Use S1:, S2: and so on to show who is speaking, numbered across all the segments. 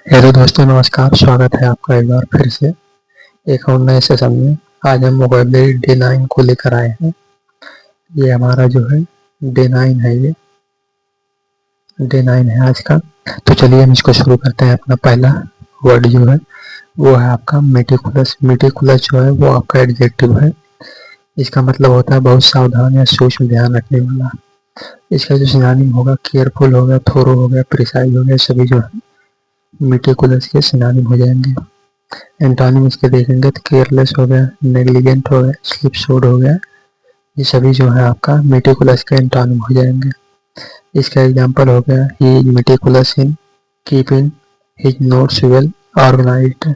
S1: Hello दोस्तों, नमस्कार। स्वागत है आपका एक बार फिर से एक और नए सेशन में। आज हम वोकैबुलरी डे 9 को लेकर आए हैं। ये हमारा जो है डे 9 है, ये डे 9 है आज का। तो चलिए हम इसको शुरू करते हैं। अपना पहला वर्ड जो है वो है आपका मेटिकुलस। मेटिकुलस जो है वो आपका एडजेक्टिव है। इसका मतलब होता है बहुत सावधान या सूक्ष्म ध्यान रखने वाला। इसका जो सिनोनिम होगा केयरफुल हो गया, थोरो हो गया, प्रिसाइज हो गया, सभी जो है मेटिकुलस के सिनोनिम हो जाएंगे। एंटोनिम इसके देखेंगे तो केयरलेस हो गया, नेग्लिजेंट हो गया, स्लिपशोड हो गया, ये सभी जो है आपका मेटिकुलस के एंटोनिम हो जाएंगे। इसका एग्जांपल हो गया he is meticulous in keeping his notes well organised.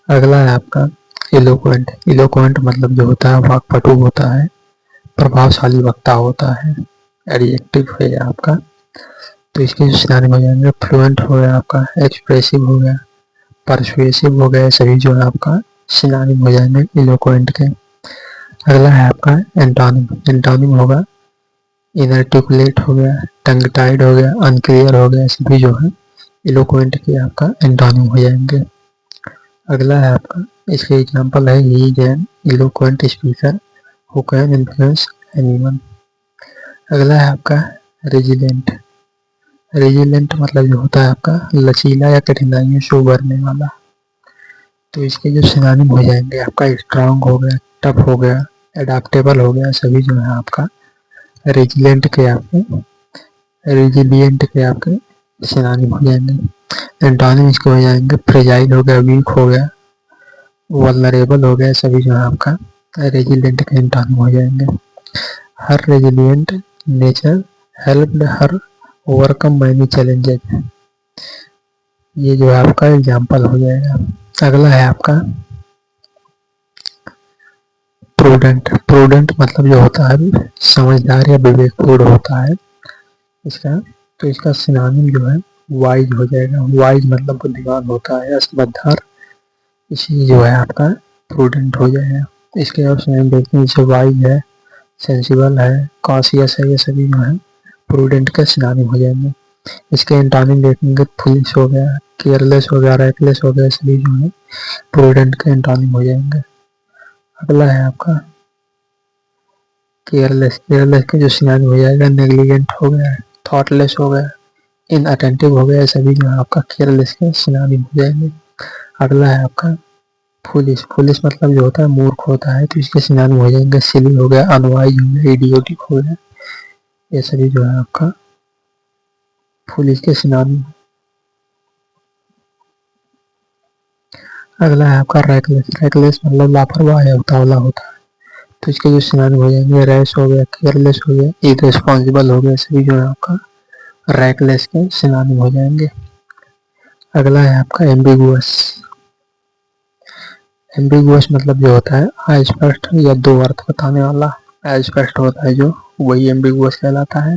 S1: अगला है आपका इलोक्वेंट। इलोक्वेंट मतलब जो होता है वाक्पटु होता है, प्रभावशाली वक्ता होता है, एडजेक्टिव है आपका। तो इसके जो सिनोनिम हो जाएंगे फ्लुएंट हो गया आपका, एक्सप्रेसिव हो गया, परसुएसिव हो गया, सभी जो है आपका सिनोनिम हो जाएंगे इलोक्वेंट के। अगला है आपका एंटोनिम। एंटोनिम होगा इनआर्टिकुलेट हो गया, टंग टाइड हो गया, अनक्लियर हो गया, सभी जो है इलोक्वेंट के आपका एंटोनिम हो जाएंगे। अगला है आपका, इसके एग्जांपल है he is an eloquent speaker who can influence anyone. अगला है आपका रेजिलेंट। रेजिलेंट मतलब जो होता है आपका लचीला या कठिनाइयों से उबरने वाला। तो इसके जो सिनोनिम हो जाएंगे आपका स्ट्रांग हो गया, टफ हो गया, एडाप्टेबल हो गया, सभी जो है आपका रेजिलेंट के आपके रेजिलिएंट के आपके सिनोनिम हो जाएंगे। एंटोनिम इसके हो जाएंगे फ्रेजाइल हो गया, वीक हो गया, वल्नरेबल हो गया, सभी जो है आपका रेजिलेंट के एंटोनिम हो जाएंगे। Her resilient nature helped her overcome many challenges, ये जो है आपका एग्जाम्पल हो जाएगा। अगला है आपका प्रूडेंट। प्रूडेंट मतलब जो होता है समझदार या विवेकपूर्ण होता है इसका। तो इसका सिनोनिम जो है वाइज हो जाएगा। वाइज मतलब बुद्धिमान होता है या समझदार, इसी जो है आपका प्रूडेंट हो जाएगा। इसके और सिनोनिम देखते हैं, जैसे वाइज है, सेंसिबल है, कॉशियस है, ये सभी जो है प्रूडेंट का सिनोनिम हो जाएंगे। इसके एंटोनिम देखेंगे फुलिश हो गया, केयरलेस हो गया, रेकलेस हो गया, सभी जो है प्रूडेंट के एंटोनिम हो जाएंगे। अगला है आपका केयरलेस। केयरलेस के जो सिनोनिम हो जाएगा नेग्लिजेंट हो गया, थॉटलेस हो गया, इनअटेंटिव हो गया, सभी जो है आपका केयरलेस के सिनोनिम हो जाएंगे। अगला है आपका फुलिश। फुलिश मतलब जो होता है मूर्ख होता है, तो इसके सिनोनिम हो जाएंगे सिली हो गया, अनवाइज हो गया, इडियोटिक हो गया, ये सभी जो है आपका फुलिश के सिनोनिम। अगला है आपका रेकलेस। रेकलेस मतलब लापरवाह या उतावला होता है, तो इसके जो सिनोनिम हो जाएंगे रैश हो गया, केयरलेस हो गया, इररिस्पांसिबल हो गया, सभी जो है आपका रेकलेस के सिनोनिम हो जाएंगे। अगला है आपका एम्बिगुअस। एम्बिगुअस मतलब जो होता है अस्पष्ट या दो अर्थ बताने वाला, अस्पष्ट होता है जो, वही एम्बिगुअस कहलाता है।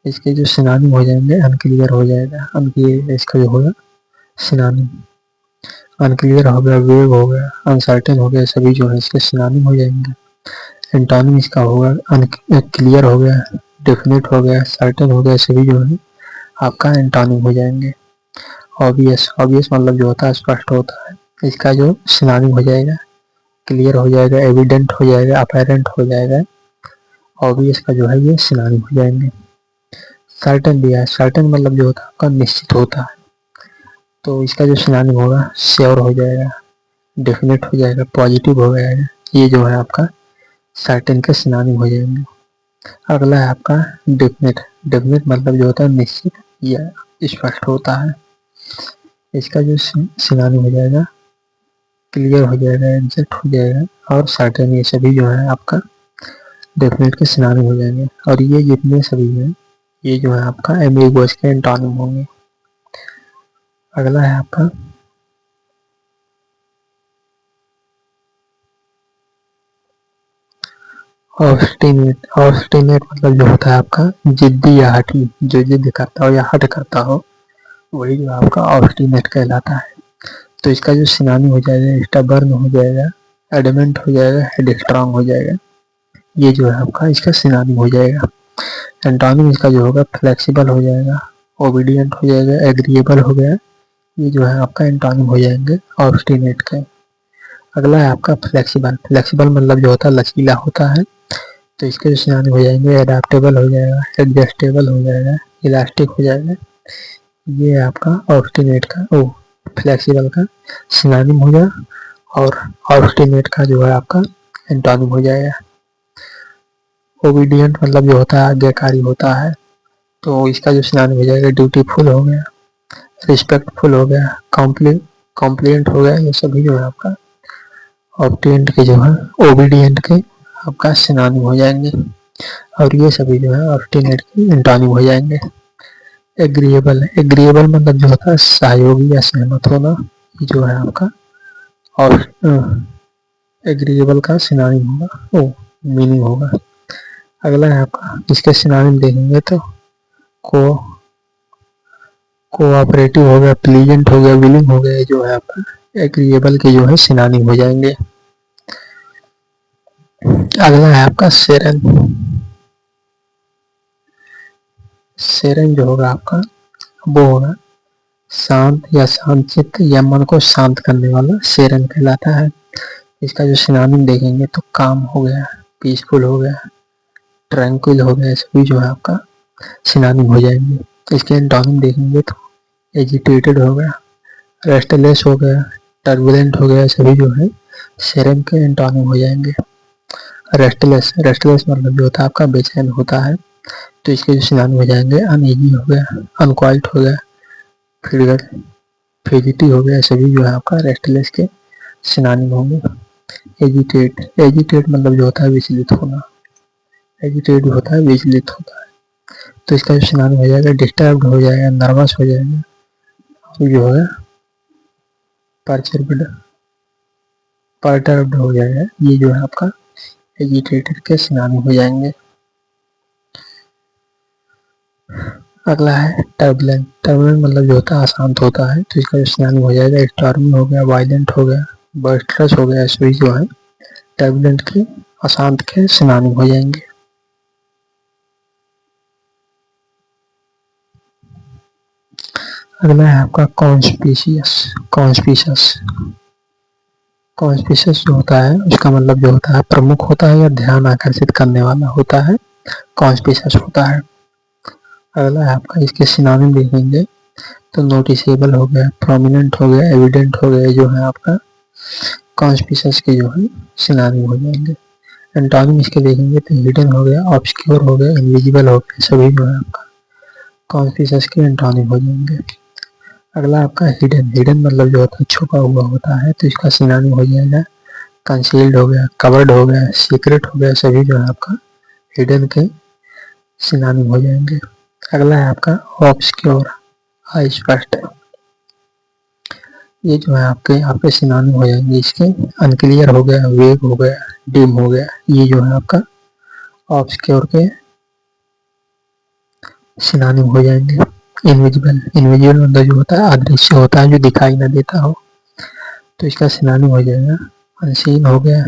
S1: इसके जो सिनोनिम हो जाएंगे अनक्लियर हो जाएगा। अनक्लियर इसका जो होगा सिनोनिम अनक्लियर हो गया, वेग हो गया, अनसर्टेन हो गया, सभी जो है इसके सिनोनिम हो जाएंगे। एंटोनिम इसका होगा क्लियर हो गया, डेफिनेट हो गया, सर्टेन हो गया, सभी जो है आपका एंटोनिम हो जाएंगे। ऑब्वियस। ऑब्वियस मतलब जो होता है स्पष्ट होता है, इसका जो सिनोनिम हो जाएगा क्लियर हो जाएगा, एविडेंट हो जाएगा, अपैरेंट हो जाएगा। ऑब्वियस का जो है ये सिनोनिम हो जाएंगे। सर्टेन दिया है। सर्टेन मतलब जो होता है आपका निश्चित होता है, तो इसका जो सिनोनिम होगा श्योर हो जाएगा, डेफिनेट हो जाएगा, पॉजिटिव हो जाएगा, ये जो है आपका सर्टेन के सिनोनिम हो जाएंगे। अगला है आपका डेफिनेट। डेफिनेट मतलब जो होता है निश्चित या स्पष्ट होता है, इसका जो सिनोनिम हो जाएगा क्लियर हो जाएगा, एग्जैक्ट हो जाएगा और सर्टेन, ये सभी जो है आपका डेफिनेट के सिनोनिम हो जाएंगे। और ये जितने सभी हैं ये जो है आपका एम्बिगुअस के एंटोनिम होंगे। अगला है आपका ऑब्स्टिनेट। ऑब्स्टिनेट मतलब जो होता है आपका जिद्दी या हठी, जो जिद करता हो या हट करता हो, वही जो आपका ऑब्स्टिनेट कहलाता है। तो इसका जो सिनोनिम हो जाएगा स्टबर्न हो जाएगा, एडमेंट हो जाएगा, हेडस्ट्रॉन्ग हो जाएगा, ये जो है आपका इसका सिनोनिम हो जाएगा। एंटोनिम इसका जो होगा फ्लेक्सिबल हो जाएगा, ओबीडियंट हो जाएगा, एग्रीएबल हो गया, ये जो है आपका एंटोनिम हो जाएंगे ऑब्स्टिनेट के। अगला है आपका फ्लेक्सिबल। फ्लेक्सिबल मतलब जो होता है लचीला होता है, तो इसके जो सिनोनिम हो जाएंगे एडाप्टेबल हो जाएगा, एडजस्टेबल हो जाएगा, इलास्टिक हो जाएगा। ये आपका ऑब्स्टिनेट का फ्लेक्सिबल का सिनोनिम हो गया, और ऑब्स्टिनेट का जो है आपका एंटोनिम हो जाएगा। ओबीडियंट मतलब जो होता है आज्ञाकारी होता है, तो इसका जो सिनोनिम हो जाएगा ड्यूटीफुल हो गया, रिस्पेक्टफुल हो गया, कॉम्प्लिएंट हो गया। ये सभी जो है आपका ऑब्टिएंट के जो है ओबीडियंट के आपका सिनोनिम हो जाएंगे, और ये सभी जो है ऑब्स्टिनेट के एंटोनिम हो जाएंगे। एग्रीएबल, एग्रीएबल मतलब जो होता है सहयोगी या सहमत होना, ये जो है आपका और एग्रीएबल का सिनोनिम होगा, मीनिंग होगा। अगला है आपका, इसके सिनोनिम देखेंगे तो कोऑपरेटिव हो गया, प्लीजेंट हो गया, विलिंग हो गया, जो है आपका एग्रीएबल के जो है सिनोनिम हो जाएंगे। अगला है आपका सेरन। सेरन जो होगा आपका वो होगा शांत या शांतचित्त या मन को शांत करने वाला सेरन कहलाता है। इसका जो सिनोनिम देखेंगे तो काम हो गया, पीसफुल हो गया, ट्रैंक्विल हो गया, सभी जो है आपका सिनोनिम हो जाएंगे। इसके एंटोनिम देखेंगे तो एजिटेटेड हो गया, रेस्टलेस हो गया, टर्बुलेंट हो गया, सभी जो है सेरन के एंटोनिम हो जाएंगे। रेस्टलेस, रेस्टलेस मतलब जो होता है आपका बेचैन होता है, तो इसके जो सिनोनिम हो जाएंगे अनईजी हो गया, अनक्वाइट हो गया, फिजिटी हो गया, सभी जो है आपका रेस्टलेस के सिनोनिम होंगे। एजिटेट, एजिटेट मतलब जो होता है विचलित होना, एजिटेट होता है विचलित होता है, तो इसका जो सिनोनिम हो जाएगा डिस्टर्ब्ड हो जाएगा, नर्वस हो जाएगा, जो है परटर्ब्ड हो जाएगा। ये जो है आपका एजिटेटेड के सिनोनिम हो जाएंगे। अगला है टर्बुलेंट। टर्बुलेंट मतलब जो होता है अशांत होता है, तो इसका जो सिनोनिम हो जाएगा स्टॉर्मी हो गया, वायलेंट हो गया, बॉइस्टरस हो गया, सभी जो है टर्बुलेंट के अशांत के सिनोनिम हो जाएंगे। अगला है आपका कॉन्स्पिशियस। कॉन्स्पिशियस, कॉन्स्पिशियस जो होता है उसका मतलब जो होता है प्रमुख होता है या ध्यान आकर्षित करने वाला होता है, कॉन्स्पिशियस होता है। अगला है आपका, इसके सिनोनिम देखेंगे तो नोटिसेबल हो गया, प्रोमिनेंट हो गया, एविडेंट हो गया, जो है आपका कॉन्स्पिशियस के जो है सिनोनिम हो जाएंगे। एंटोनिम इसके देखेंगे तो हिडन हो गया, ऑब्सक्योर हो गया, इनविजिबल हो गया, सभी जो है आपका कॉन्स्पिशियस के एंटोनिम हो जाएंगे। अगला आपका हिडन। हिडन मतलब जो होता है छुपा हुआ होता है, तो इसका सिनोनिम हो जाएगा कंसील्ड हो गया, कवर्ड हो गया, सीक्रेट हो गया, सभी जो है आपका हिडन के सिनोनिम हो जाएंगे। अगला है आपका ऑब्सक्योर, अस्पष्ट, ये जो है आपके सिनोनिम हो जाएंगे इसके। अनक्लियर हो गया, वेग हो गया, डिम हो गया, ये जो है आपका ऑब्सक्योर के सिनोनिम हो जाएंगे। इनविजिबल, इनविजिबल मतलब जो होता है अदृश्य होता है, जो दिखाई ना देता हो, तो इसका सिनोनिम हो जाएगा अनसीन हो गया,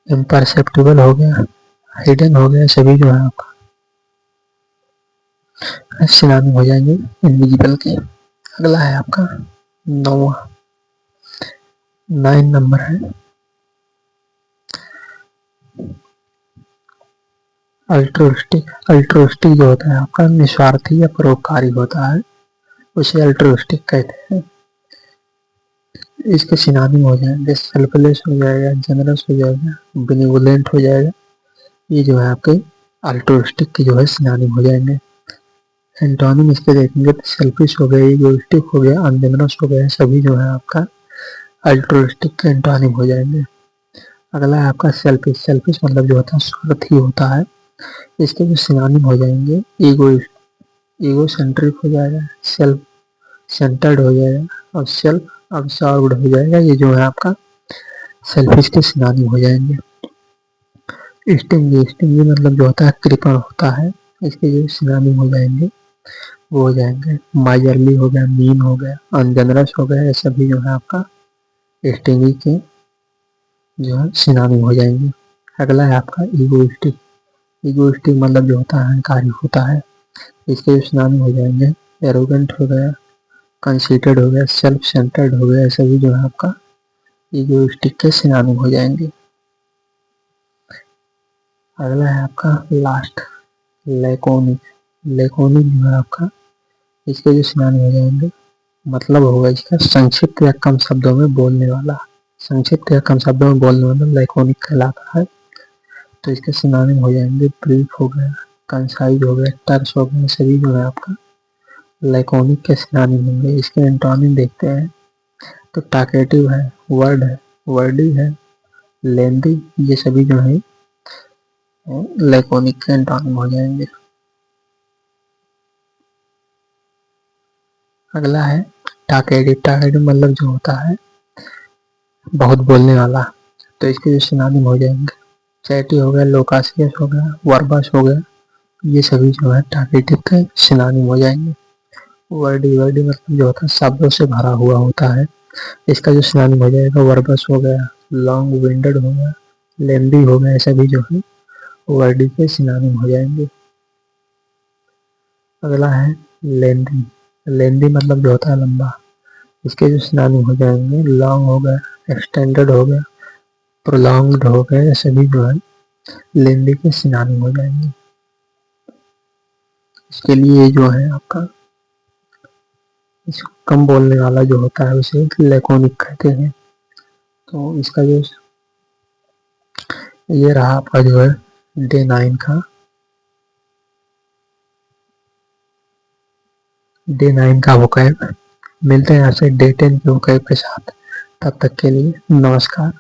S1: इम्परसेप्टिबल हो गया, हिडन हो गया, सभी जो है आपका सिनोनिम हो जाएंगे इनविजिबल के। अगला है आपका 9 नंबर है अल्ट्रुइस्टिक। अल्ट्रुइस्टिक जो होता है आपका निस्वार्थी या परोपकारी होता है, उसे अल्ट्रुइस्टिक कहते हैं। इसके सिनोनिम हो जाएंगे सेल्फलेस हो जाएगा, जनरस हो जाएगा, बेनिवोलेंट हो जाएगा, ये जो है आपके अल्ट्रुइस्टिक के जो है सिनोनिम हो जाएंगे। एंटोनिम इसके देखेंगे तो सेल्फिश हो गया, इगोइस्टिक हो गया, अनजेनरस हो गया, सभी जो है आपका अल्ट्रुइस्टिक के एंटोनिम हो जाएंगे। अगला है आपका सेल्फिश। सेल्फिश मतलब जो होता है स्वार्थी होता है, इसके जो सिनोनिम हो जाएंगे ईगो सेंट्रिक हो जाएगा, सेल्फ सेंटर्ड हो जाएगा, और सेल्फ अब्सॉर्ब्ड हो जाएगा, ये जो है आपका सेल्फिश के सिनोनिम हो जाएंगे। स्टिंगी, स्टिंगी मतलब जो होता है कृपण होता है, इसके जो सिनोनिम हो जाएंगे वो हो जाएंगे माइजरली हो गया, मीन हो गया, अनजनरस हो गया, ये सभी जो है आपका स्टिंगी के जो है सिनोनिम हो जाएंगे। अगला है आपका ईगोइस्टिक। ईगोइस्टिक मतलब जो होता है अहंकारी होता है, इसके जो सिनोनिम हो जाएंगे एरोगेंट हो गया, कंसीडर्ड हो गया, सेल्फ सेंटर्ड हो गया, सभी जो है आपका इगोइस्टिक के सिनोनिम हो जाएंगे। अगला है आपका लास्ट लैकोनिक। लैकोनिक जो है आपका, इसके जो सिनोनिम हो जाएंगे, मतलब होगा इसका संक्षिप्त या कम शब्दों में बोलने वाला। संक्षिप्त या कम शब्दों में बोलने वाला लैकोनिक कहलाता है। तो इसके सिनोनिम हो जाएंगे ब्रीफ हो गया, कंसाइज हो गया, टर्स हो गया, सभी जो है आपका लैकोनिक के सिनोनिम होंगे। इसके एंटोनिम देखते हैं तो टाकेटिव है, वर्ड है, वर्डी है, लेंदी, ये सभी जो है लैकोनिक के एंटोनिम हो जाएंगे। अगला है टाकेटिव। टाकेटिव मतलब जो होता है बहुत बोलने वाला। तो इसके जो सिनोनिम हो जाएंगे चैटी हो गया, लोकासियस हो गया, वर्बस हो गया, ये सभी जो है टाकेटिव के सिनोनिम हो जाएंगे। वर्डी, वर्डी मतलब जो होता है शब्दों से भरा हुआ होता है। इसका जो सिनोनिम हो जाएगा वर्बस हो गया, लॉन्ग विंडेड हो गया, लेंदी हो गया, ऐसा भी जो है वर्डी के सिनोनिम हो जाएंगे। अगला है लेंदी। लेंदी मतलब जो होता है लंबा। इसके जो सिनोनिम हो जाएंगे लॉन्ग हो गया, एक्सटेंडेड हो गया, प्रोलॉन्ग्ड हो गया, ये सभी जो है लेंदी के सिनोनिम हो जाएंगे। इसके लिए जो है आपका इसको कम बोलने वाला जो होता है उसे लैकोनिक कहते हैं। तो इसका जो ये रहा आपका जो है डे 9 का, डे 9 का वोकैब। मिलते हैं आपसे डे 10 के वोकैब के साथ। तब तक के लिए नमस्कार।